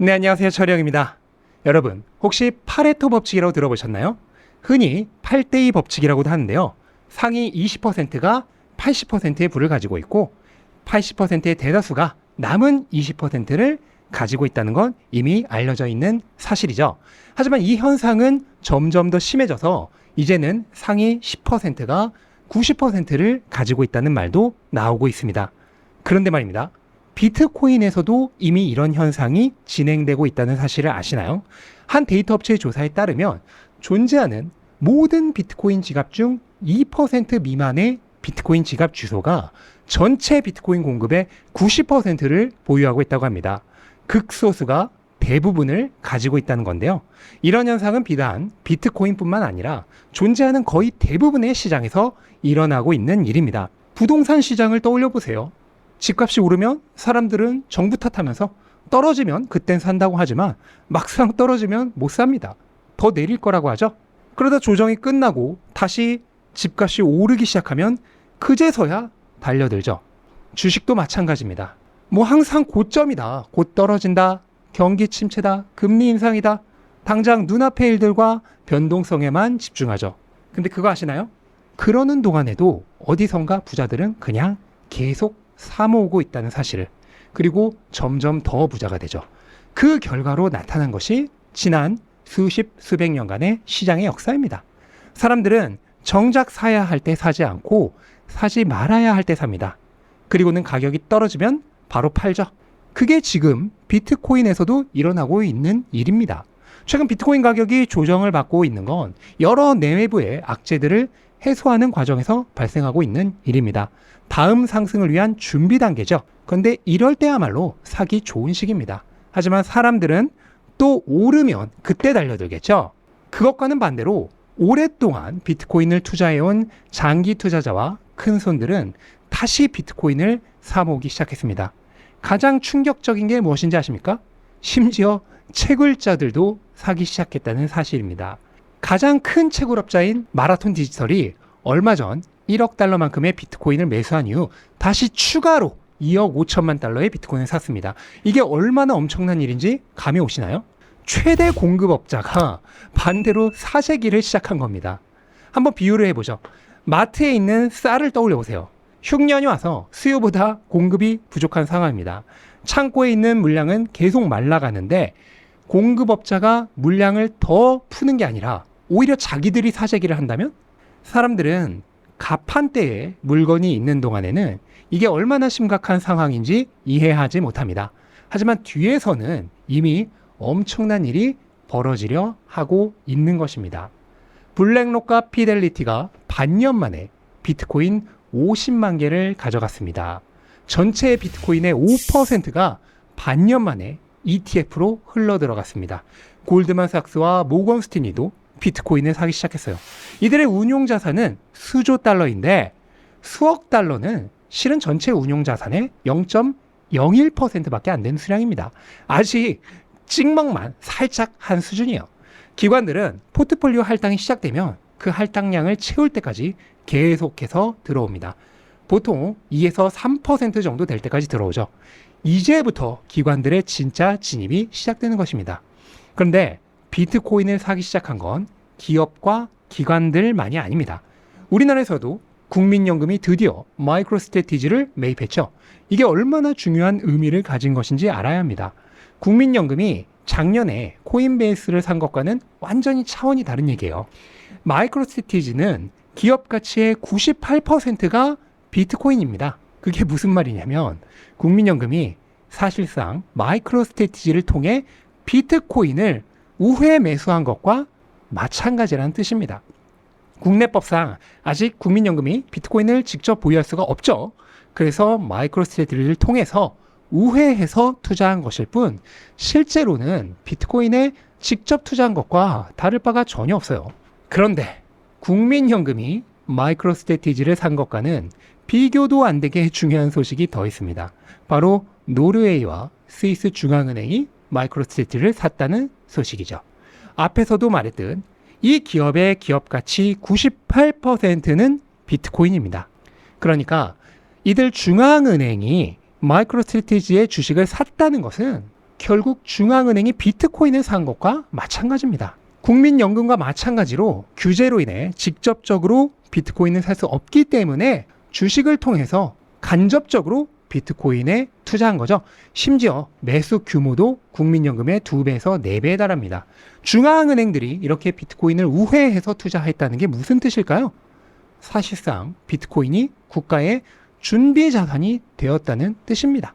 네, 안녕하세요. 철영입니다. 여러분, 혹시 파레토 법칙이라고 들어보셨나요? 흔히 8대2 법칙이라고도 하는데요. 상위 20%가 80%의 부를 가지고 있고 80%의 대다수가 남은 20%를 가지고 있다는 건 이미 알려져 있는 사실이죠. 하지만 이 현상은 점점 더 심해져서 이제는 상위 10%가 90%를 가지고 있다는 말도 나오고 있습니다. 그런데 말입니다. 비트코인에서도 이미 이런 현상이 진행되고 있다는 사실을 아시나요? 한 데이터 업체의 조사에 따르면 존재하는 모든 비트코인 지갑 중 2% 미만의 비트코인 지갑 주소가 전체 비트코인 공급의 90%를 보유하고 있다고 합니다. 극소수가 대부분을 가지고 있다는 건데요. 이런 현상은 비단 비트코인뿐만 아니라 존재하는 거의 대부분의 시장에서 일어나고 있는 일입니다. 부동산 시장을 떠올려 보세요. 집값이 오르면 사람들은 정부 탓하면서 떨어지면 그땐 산다고 하지만 막상 떨어지면 못 삽니다. 더 내릴 거라고 하죠. 그러다 조정이 끝나고 다시 집값이 오르기 시작하면 그제서야 달려들죠. 주식도 마찬가지입니다. 뭐 항상 고점이다, 곧 떨어진다, 경기 침체다, 금리 인상이다. 당장 눈앞의 일들과 변동성에만 집중하죠. 근데 그거 아시나요? 그러는 동안에도 어디선가 부자들은 그냥 계속 사모으고 있다는 사실을, 그리고 점점 더 부자가 되죠. 그 결과로 나타난 것이 지난 수십 수백 년간의 시장의 역사입니다. 사람들은 정작 사야 할 때 사지 않고 사지 말아야 할 때 삽니다. 그리고는 가격이 떨어지면 바로 팔죠. 그게 지금 비트코인에서도 일어나고 있는 일입니다. 최근 비트코인 가격이 조정을 받고 있는 건 여러 내외부의 악재들을 해소하는 과정에서 발생하고 있는 일입니다. 다음 상승을 위한 준비 단계죠. 그런데 이럴 때야말로 사기 좋은 시기입니다. 하지만 사람들은 또 오르면 그때 달려들겠죠. 그것과는 반대로 오랫동안 비트코인을 투자해온 장기 투자자와 큰 손들은 다시 비트코인을 사모으기 시작했습니다. 가장 충격적인 게 무엇인지 아십니까? 심지어 채굴자들도 사기 시작했다는 사실입니다. 가장 큰 채굴업자인 마라톤 디지털이 얼마 전 1억 달러만큼의 비트코인을 매수한 이후 다시 추가로 2억 5천만 달러의 비트코인을 샀습니다. 이게 얼마나 엄청난 일인지 감이 오시나요? 최대 공급업자가 반대로 사재기를 시작한 겁니다. 한번 비유를 해보죠. 마트에 있는 쌀을 떠올려 보세요. 흉년이 와서 수요보다 공급이 부족한 상황입니다. 창고에 있는 물량은 계속 말라가는데 공급업자가 물량을 더 푸는 게 아니라 오히려 자기들이 사재기를 한다면 사람들은 가판대에 물건이 있는 동안에는 이게 얼마나 심각한 상황인지 이해하지 못합니다. 하지만 뒤에서는 이미 엄청난 일이 벌어지려 하고 있는 것입니다. 블랙록과 피델리티가 반년 만에 비트코인 50만 개를 가져갔습니다. 전체 비트코인의 5%가 반년 만에 ETF로 흘러 들어갔습니다. 골드만삭스와 모건 스탠리도 비트코인을 사기 시작했어요. 이들의 운용 자산은 수조 달러인데 수억 달러는 실은 전체 운용 자산의 0.01%밖에 안 되는 수량입니다. 아직 찍먹만 살짝 한 수준이에요. 기관들은 포트폴리오 할당이 시작되면 그 할당량을 채울 때까지 계속해서 들어옵니다. 보통 2에서 3% 정도 될 때까지 들어오죠. 이제부터 기관들의 진짜 진입이 시작되는 것입니다. 그런데 비트코인을 사기 시작한 건 기업과 기관들만이 아닙니다. 우리나라에서도 국민연금이 드디어 마이크로스트래티지를 매입했죠. 이게 얼마나 중요한 의미를 가진 것인지 알아야 합니다. 국민연금이 작년에 코인베이스를 산 것과는 완전히 차원이 다른 얘기예요. 마이크로스트래티지는 기업 가치의 98%가 비트코인입니다. 그게 무슨 말이냐면 국민연금이 사실상 마이크로스트래티지를 통해 비트코인을 우회 매수한 것과 마찬가지라는 뜻입니다. 국내법상 아직 국민연금이 비트코인을 직접 보유할 수가 없죠. 그래서 마이크로스트래티지를 통해서 우회해서 투자한 것일 뿐 실제로는 비트코인에 직접 투자한 것과 다를 바가 전혀 없어요. 그런데 국민연금이 마이크로스트래티지를 산 것과는 비교도 안 되게 중요한 소식이 더 있습니다. 바로 노르웨이와 스위스 중앙은행이 마이크로스트래티지를 샀다는 소식이죠. 앞에서도 말했듯 이 기업의 기업 가치 98%는 비트코인입니다. 그러니까 이들 중앙은행이 마이크로스트래티지의 주식을 샀다는 것은 결국 중앙은행이 비트코인을 산 것과 마찬가지입니다. 국민연금과 마찬가지로 규제로 인해 직접적으로 비트코인을 살 수 없기 때문에 주식을 통해서 간접적으로 비트코인에 투자한 거죠. 심지어 매수 규모도 국민연금의 2배에서 4배에 달합니다. 중앙은행들이 이렇게 비트코인을 우회해서 투자했다는 게 무슨 뜻일까요? 사실상 비트코인이 국가의 준비 자산이 되었다는 뜻입니다.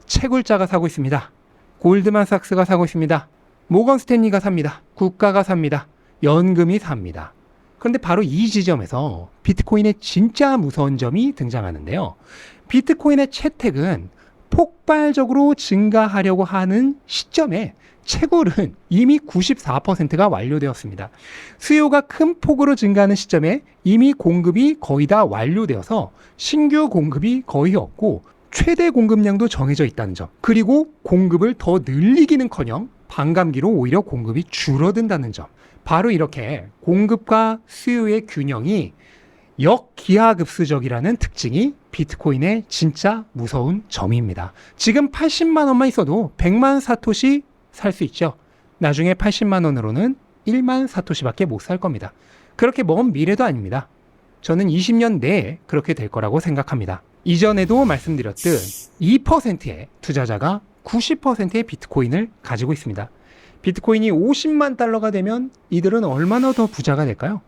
채굴자가 사고 있습니다. 골드만삭스가 사고 있습니다. 모건 스탠리가 삽니다. 국가가 삽니다. 연금이 삽니다. 그런데 바로 이 지점에서 비트코인의 진짜 무서운 점이 등장하는데요. 비트코인의 채택은 폭발적으로 증가하려고 하는 시점에 채굴은 이미 94%가 완료되었습니다. 수요가 큰 폭으로 증가하는 시점에 이미 공급이 거의 다 완료되어서 신규 공급이 거의 없고 최대 공급량도 정해져 있다는 점, 그리고 공급을 더 늘리기는커녕 반감기로 오히려 공급이 줄어든다는 점, 바로 이렇게 공급과 수요의 균형이 역기하급수적이라는 특징이 비트코인의 진짜 무서운 점입니다. 지금 80만 원만 있어도 100만 사토시 살 수 있죠. 나중에 80만 원으로는 1만 사토시밖에 못 살 겁니다. 그렇게 먼 미래도 아닙니다. 저는 20년 내에 그렇게 될 거라고 생각합니다. 이전에도 말씀드렸듯 2%의 투자자가 90%의 비트코인을 가지고 있습니다. 비트코인이 50만 달러가 되면 이들은 얼마나 더 부자가 될까요?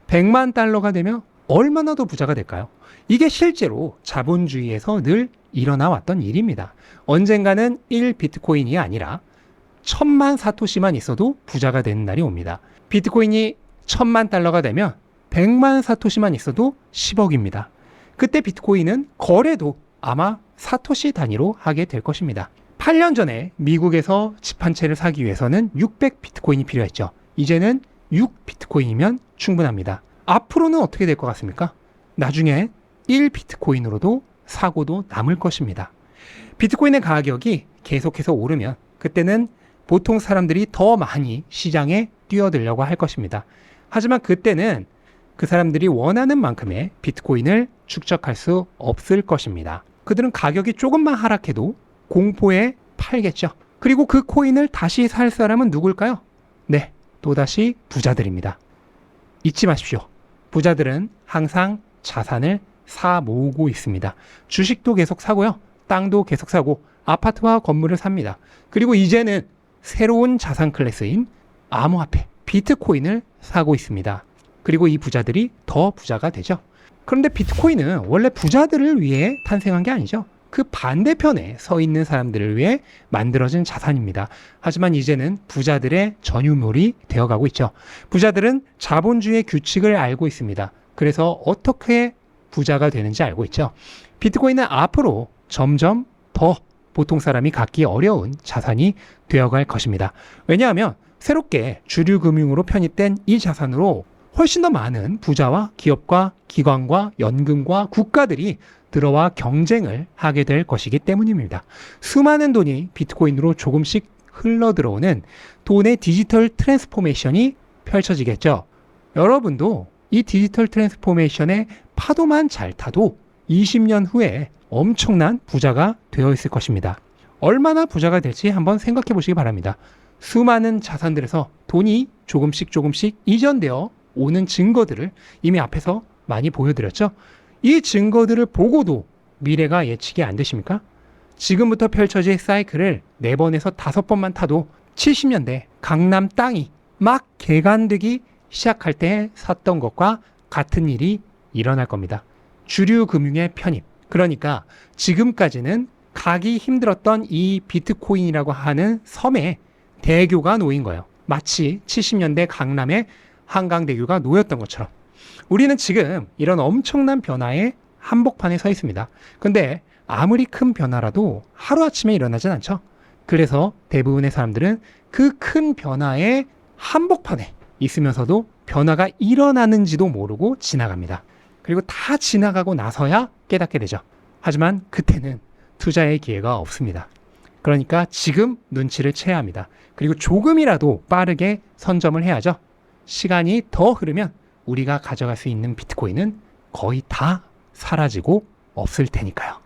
100만 달러가 되면 얼마나 더 부자가 될까요? 이게 실제로 자본주의에서 늘 일어나 왔던 일입니다. 언젠가는 1비트코인이 아니라 1000만 사토시만 있어도 부자가 되는 날이 옵니다. 비트코인이 1000만 달러가 되면 100만 사토시만 있어도 10억입니다. 그때 비트코인은 거래도 아마 사토시 단위로 하게 될 것입니다. 8년 전에 미국에서 집 한 채를 사기 위해서는 600비트코인이 필요했죠. 이제는 6비트코인이면 충분합니다. 앞으로는 어떻게 될 것 같습니까? 나중에 1비트코인으로도 사고도 남을 것입니다. 비트코인의 가격이 계속해서 오르면 그때는 보통 사람들이 더 많이 시장에 뛰어들려고 할 것입니다. 하지만 그때는 그 사람들이 원하는 만큼의 비트코인을 축적할 수 없을 것입니다. 그들은 가격이 조금만 하락해도 공포에 팔겠죠. 그리고 그 코인을 다시 살 사람은 누굴까요? 네, 또다시 부자들입니다. 잊지 마십시오. 부자들은 항상 자산을 사 모으고 있습니다. 주식도 계속 사고요. 땅도 계속 사고 아파트와 건물을 삽니다. 그리고 이제는 새로운 자산 클래스인 암호화폐, 비트코인을 사고 있습니다. 그리고 이 부자들이 더 부자가 되죠. 그런데 비트코인은 원래 부자들을 위해 탄생한 게 아니죠. 그 반대편에 서 있는 사람들을 위해 만들어진 자산입니다. 하지만 이제는 부자들의 전유물이 되어가고 있죠. 부자들은 자본주의의 규칙을 알고 있습니다. 그래서 어떻게 부자가 되는지 알고 있죠. 비트코인은 앞으로 점점 더 보통 사람이 갖기 어려운 자산이 되어갈 것입니다. 왜냐하면 새롭게 주류 금융으로 편입된 이 자산으로 훨씬 더 많은 부자와 기업과 기관과 연금과 국가들이 들어와 경쟁을 하게 될 것이기 때문입니다. 수많은 돈이 비트코인으로 조금씩 흘러 들어오는 돈의 디지털 트랜스포메이션이 펼쳐지겠죠. 여러분도 이 디지털 트랜스포메이션의 파도만 잘 타도 20년 후에 엄청난 부자가 되어 있을 것입니다. 얼마나 부자가 될지 한번 생각해 보시기 바랍니다. 수많은 자산들에서 돈이 조금씩 이전되어 오는 증거들을 이미 앞에서 많이 보여드렸죠. 이 증거들을 보고도 미래가 예측이 안 되십니까? 지금부터 펼쳐질 사이클을 4번에서 5번만 타도 70년대 강남 땅이 막 개간되기 시작할 때 샀던 것과 같은 일이 일어날 겁니다. 주류 금융의 편입. 그러니까 지금까지는 가기 힘들었던 이 비트코인이라고 하는 섬에 대교가 놓인 거예요. 마치 70년대 강남에 한강대교가 놓였던 것처럼 우리는 지금 이런 엄청난 변화의 한복판에 서 있습니다. 근데 아무리 큰 변화라도 하루아침에 일어나진 않죠. 그래서 대부분의 사람들은 그 큰 변화의 한복판에 있으면서도 변화가 일어나는지도 모르고 지나갑니다. 그리고 다 지나가고 나서야 깨닫게 되죠. 하지만 그때는 투자의 기회가 없습니다. 그러니까 지금 눈치를 채야 합니다. 그리고 조금이라도 빠르게 선점을 해야죠. 시간이 더 흐르면 우리가 가져갈 수 있는 비트코인은 거의 다 사라지고 없을 테니까요.